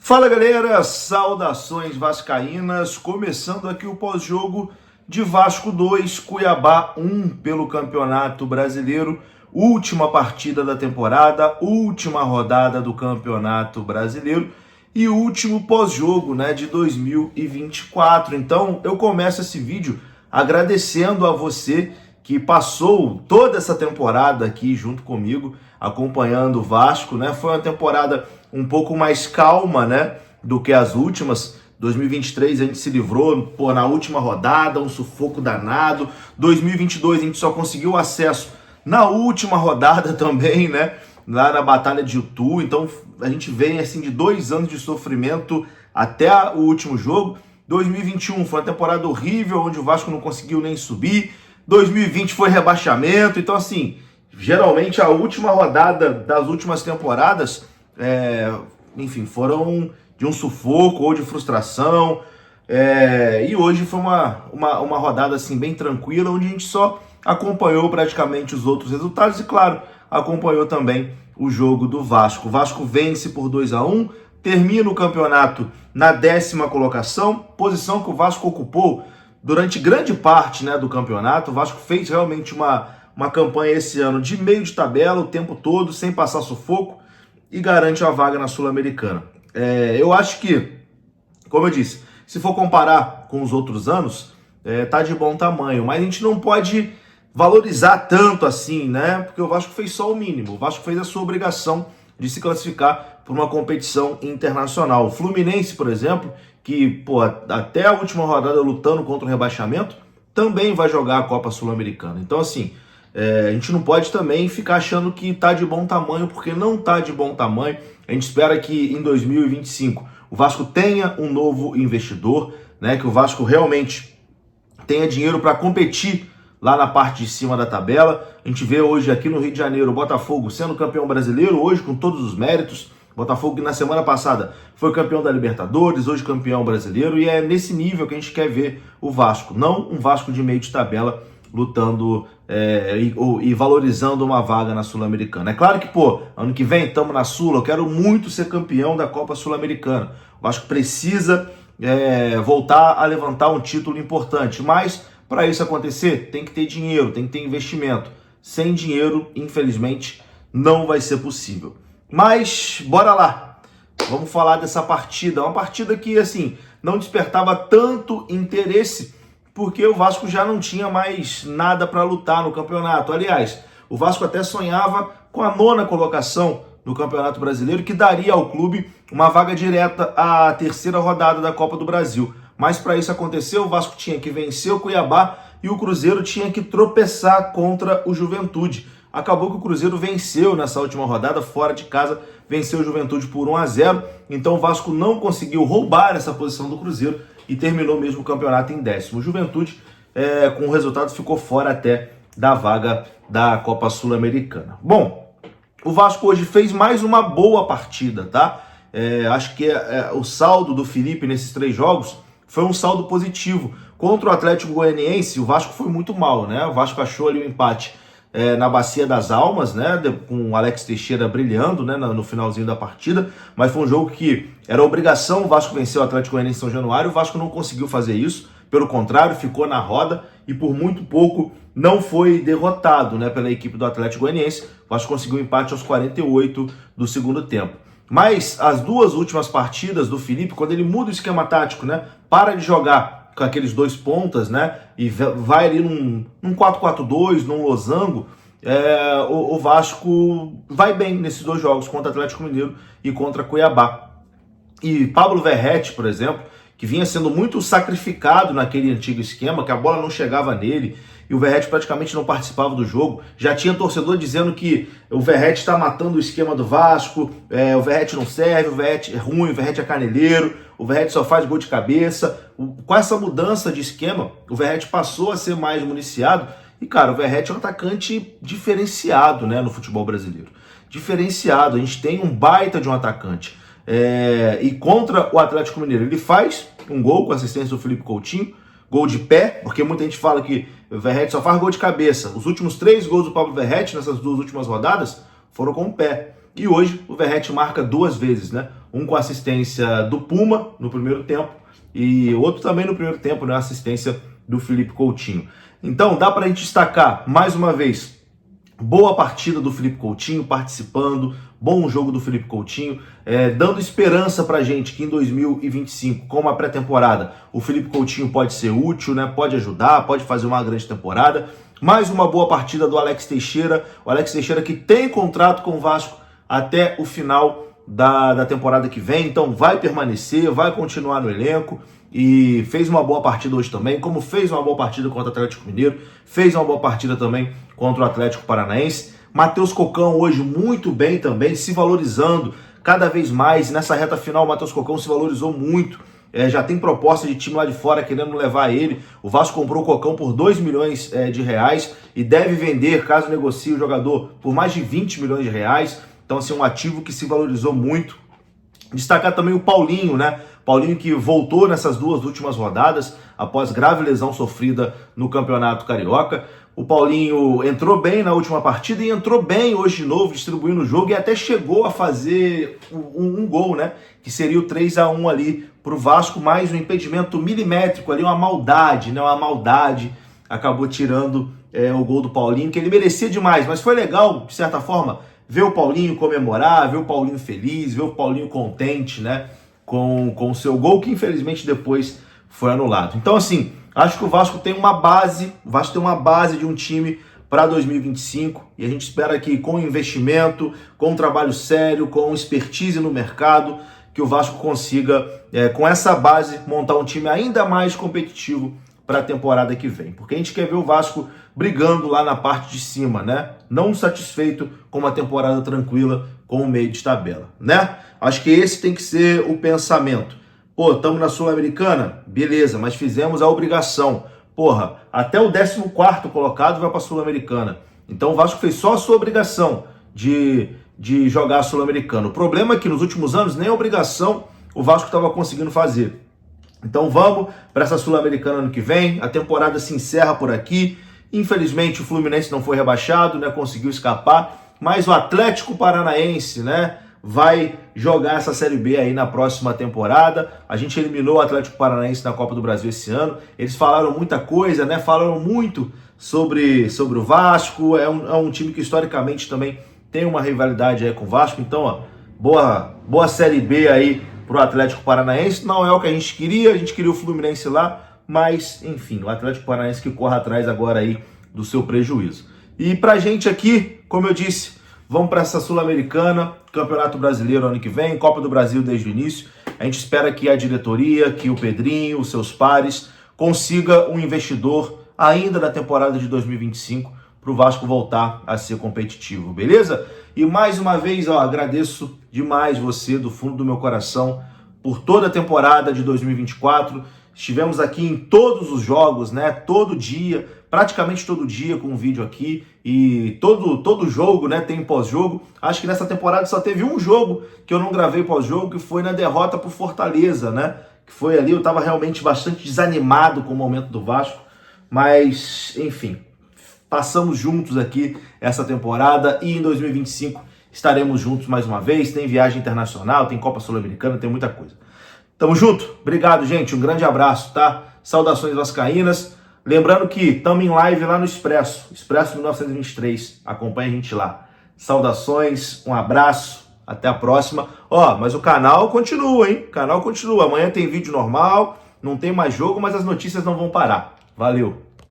Fala galera, saudações vascaínas, começando aqui o pós-jogo de Vasco 2, Cuiabá 1 pelo Campeonato Brasileiro, última partida da temporada, última rodada do Campeonato Brasileiro e último pós-jogo, de 2024. Então eu começo esse vídeo agradecendo a você que passou toda essa temporada aqui junto comigo, acompanhando o Vasco, Foi uma temporada um pouco mais calma, do que as últimas. 2023 a gente se livrou, na última rodada, um sufoco danado. 2022 a gente só conseguiu acesso na última rodada também, lá na Batalha de Itu. Então a gente vem assim de 2 anos de sofrimento até o último jogo. 2021 foi uma temporada horrível, onde o Vasco não conseguiu nem subir. 2020 foi rebaixamento. Então assim, geralmente a última rodada das últimas temporadas foram de um sufoco ou de frustração, e hoje foi uma rodada assim bem tranquila, onde a gente só acompanhou praticamente os outros resultados e, claro, acompanhou também o jogo do Vasco. O Vasco vence por 2-1, termina o campeonato na 10ª colocação, posição que o Vasco ocupou durante grande parte do campeonato. O Vasco fez realmente uma campanha esse ano de meio de tabela o tempo todo, sem passar sufoco, e garante a vaga na Sul-Americana. Eu acho que, como eu disse, se for comparar com os outros anos, tá de bom tamanho, mas a gente não pode valorizar tanto assim, porque o Vasco fez só o mínimo. O Vasco fez a sua obrigação de se classificar por uma competição internacional. O Fluminense, por exemplo, que até a última rodada lutando contra o rebaixamento, também vai jogar a Copa Sul-Americana. Então assim, a gente não pode também ficar achando que tá de bom tamanho, porque não tá de bom tamanho. A gente espera que em 2025 o Vasco tenha um novo investidor, que o Vasco realmente tenha dinheiro para competir lá na parte de cima da tabela. A gente vê hoje aqui no Rio de Janeiro o Botafogo sendo campeão brasileiro, hoje com todos os méritos. Botafogo que na semana passada foi campeão da Libertadores, hoje campeão brasileiro, e é nesse nível que a gente quer ver o Vasco, não um Vasco de meio de tabela lutando e valorizando uma vaga na Sul-Americana. É claro que, ano que vem estamos na Sul, eu quero muito ser campeão da Copa Sul-Americana. O Vasco precisa voltar a levantar um título importante, mas para isso acontecer tem que ter dinheiro, tem que ter investimento. Sem dinheiro, infelizmente, não vai ser possível. Mas bora lá, vamos falar dessa partida. Uma partida que assim não despertava tanto interesse, porque o Vasco já não tinha mais nada para lutar no campeonato. Aliás, o Vasco até sonhava com a 9ª colocação no Campeonato Brasileiro, que daria ao clube uma vaga direta à 3ª rodada da Copa do Brasil. Mas para isso acontecer, o Vasco tinha que vencer o Cuiabá e o Cruzeiro tinha que tropeçar contra o Juventude. Acabou que o Cruzeiro venceu nessa última rodada, fora de casa, venceu o Juventude por 1-0. Então o Vasco não conseguiu roubar essa posição do Cruzeiro e terminou mesmo o campeonato em 10º. O Juventude, com o resultado, ficou fora até da vaga da Copa Sul-Americana. Bom, o Vasco hoje fez mais uma boa partida, tá? Acho que o saldo do Felipe nesses 3 jogos foi um saldo positivo. Contra o Atlético Goianiense, o Vasco foi muito mal, O Vasco achou ali o empate na Bacia das Almas, com o Alex Teixeira brilhando, no finalzinho da partida, mas foi um jogo que era obrigação o Vasco vencer o Atlético Goianiense em São Januário. O Vasco não conseguiu fazer isso, pelo contrário, ficou na roda e por muito pouco não foi derrotado, pela equipe do Atlético Goianiense. O Vasco conseguiu um empate aos 48 do segundo tempo. Mas as 2 últimas partidas do Felipe, quando ele muda o esquema tático, para de jogar com aqueles 2 pontas, e vai ali num 4-4-2, num losango, o Vasco vai bem nesses 2 jogos, contra o Atlético Mineiro e contra Cuiabá. E Pablo Verratti, por exemplo, que vinha sendo muito sacrificado naquele antigo esquema, que a bola não chegava nele, e o Verratti praticamente não participava do jogo. Já tinha torcedor dizendo que o Verratti está matando o esquema do Vasco, o Verratti não serve, o Verratti é ruim, o Verratti é caneleiro, o Verratti só faz gol de cabeça. Com essa mudança de esquema, o Verratti passou a ser mais municiado. E, cara, o Verratti é um atacante diferenciado, no futebol brasileiro. Diferenciado, a gente tem um baita de um atacante. E contra o Atlético Mineiro, ele faz um gol com assistência do Felipe Coutinho, gol de pé, porque muita gente fala que o Verratti só faz gol de cabeça. Os últimos 3 gols do Pablo Verratti nessas 2 últimas rodadas foram com o pé. E hoje o Verratti marca 2 vezes, né? Um com assistência do Puma no primeiro tempo e outro também no primeiro tempo, né? Assistência do Philippe Coutinho. Então dá para a gente destacar mais uma vez, boa partida do Philippe Coutinho participando, bom jogo do Philippe Coutinho, dando esperança pra gente que em 2025, com uma pré-temporada, o Philippe Coutinho pode ser útil, né? Pode ajudar, pode fazer uma grande temporada. Mais uma boa partida do Alex Teixeira, o Alex Teixeira que tem contrato com o Vasco até o final da temporada que vem, então vai permanecer, vai continuar no elenco e fez uma boa partida hoje também, como fez uma boa partida contra o Atlético Mineiro, fez uma boa partida também contra o Atlético Paranaense. Matheus Cocão hoje muito bem também, se valorizando cada vez mais. Nessa reta final o Matheus Cocão se valorizou muito, já tem proposta de time lá de fora querendo levar ele. O Vasco comprou o Cocão por 2 milhões de reais e deve vender, caso negocie o jogador, por mais de 20 milhões de reais. Então, assim, um ativo que se valorizou muito. Destacar também o Paulinho, né? Paulinho que voltou nessas 2 últimas rodadas, após grave lesão sofrida no Campeonato Carioca. O Paulinho entrou bem na última partida e entrou bem hoje de novo, distribuindo o jogo e até chegou a fazer um gol, né? Que seria o 3-1 ali pro Vasco, mais um impedimento milimétrico ali, uma maldade, né? Uma maldade. Acabou tirando o gol do Paulinho, que ele merecia demais, mas foi legal, de certa forma, ver o Paulinho comemorar, ver o Paulinho feliz, ver o Paulinho contente, né, com o seu gol, que infelizmente depois foi anulado. Então, assim, acho que o Vasco tem uma base, de um time para 2025 e a gente espera que com investimento, com trabalho sério, com expertise no mercado, que o Vasco consiga, com essa base, montar um time ainda mais competitivo para a temporada que vem. Porque a gente quer ver o Vasco brigando lá na parte de cima, né? Não satisfeito com uma temporada tranquila com o meio de tabela, né? Acho que esse tem que ser o pensamento. Pô, estamos na Sul-Americana? Beleza, mas fizemos a obrigação. Porra, até o 14º colocado vai para a Sul-Americana. Então o Vasco fez só a sua obrigação de jogar a Sul-Americana. O problema é que nos últimos anos nem a obrigação o Vasco estava conseguindo fazer. Então vamos para essa Sul-Americana ano que vem, a temporada se encerra por aqui. Infelizmente o Fluminense não foi rebaixado, né? Conseguiu escapar, mas o Atlético Paranaense, né, vai jogar essa Série B aí na próxima temporada. A gente eliminou o Atlético Paranaense na Copa do Brasil esse ano. Eles falaram muita coisa, né? Falaram muito sobre o Vasco. É um time que historicamente também tem uma rivalidade aí com o Vasco. Então, ó, boa Série B aí pro Atlético Paranaense. Não é o que a gente queria o Fluminense lá, mas enfim, o Atlético Paranaense que corre atrás agora aí do seu prejuízo. E pra gente aqui, como eu disse, vamos para essa Sul-Americana, Campeonato Brasileiro ano que vem, Copa do Brasil desde o início. A gente espera que a diretoria, que o Pedrinho, os seus pares, consiga um investidor ainda na temporada de 2025 para o Vasco voltar a ser competitivo, beleza? E mais uma vez, ó, agradeço demais você do fundo do meu coração por toda a temporada de 2024. Estivemos aqui em todos os jogos, né? Todo dia, praticamente todo dia com um vídeo aqui e todo jogo, né, tem pós-jogo. Acho que nessa temporada só teve um jogo que eu não gravei pós-jogo, que foi na derrota pro Fortaleza, né? Que foi ali, eu tava realmente bastante desanimado com o momento do Vasco, mas enfim, passamos juntos aqui essa temporada e em 2025 estaremos juntos mais uma vez. Tem viagem internacional, tem Copa Sul-Americana, tem muita coisa. Tamo junto, obrigado, gente, um grande abraço, tá? Saudações vascaínas. Lembrando que estamos em live lá no Expresso 1923, acompanha a gente lá. Saudações, um abraço, até a próxima. Ó, mas o canal continua, hein? O canal continua, amanhã tem vídeo normal, não tem mais jogo, mas as notícias não vão parar. Valeu!